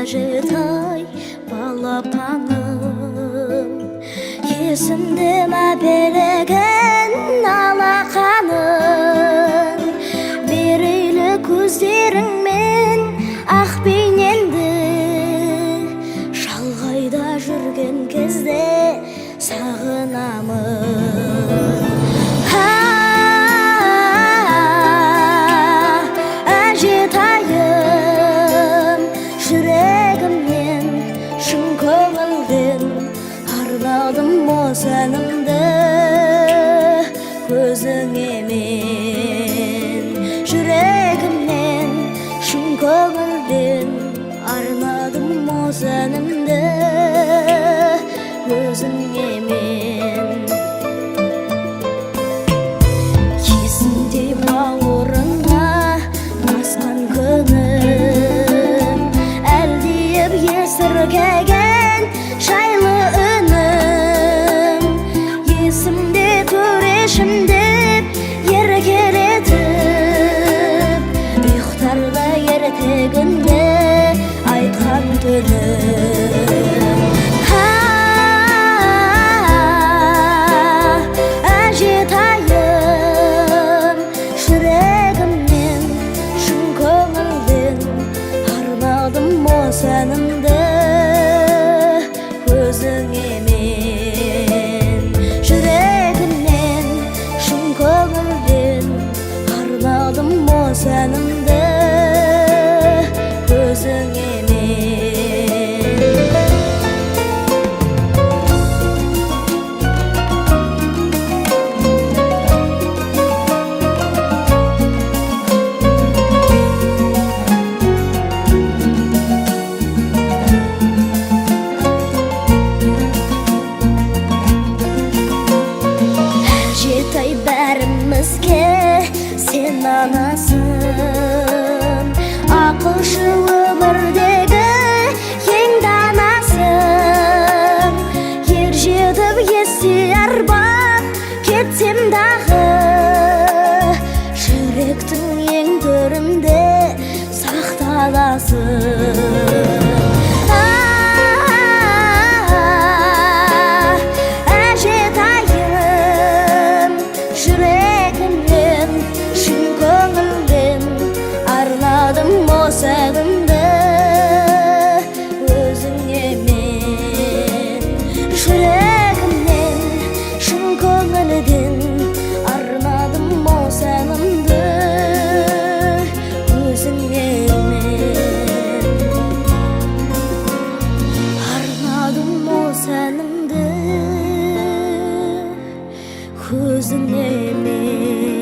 Ajıtay balapanım Yesimde ma beregen alakanın Berili көздеріңмен ақ бейнеңді Шалғайда жүрген кезде сағынамын Ajıtayım жүрегімнен шын көңілден арнадым осанымды көзіңе мен жүрегімнен шын көңілден арнадым осанымды көзіңе мен есімде бауырыңа басқан күнім әлдиіп есіркеген жайлы үнім есімде төрешімде еркелетіп ұйықтарда ертегінде айтқан түнім Ajıtayım жүрегімнен шын көңілден арнадым осанымды көзіңе мен жүрегімнен шын көңілден арнадым осанымды көзіңе мен Ajıtay бәрімізге сен анасың ақылшы өмірдегі ең данасың ер жетіп есте арбап кетсем дағы жүректің ең төрінде сақталасың жүрегімнен шын көңілден арнадым осанымды өзіңе мен жүрегімнен шын көңілден арнадым осанымды өзіңе мен арнадым осанымды көзіңе мен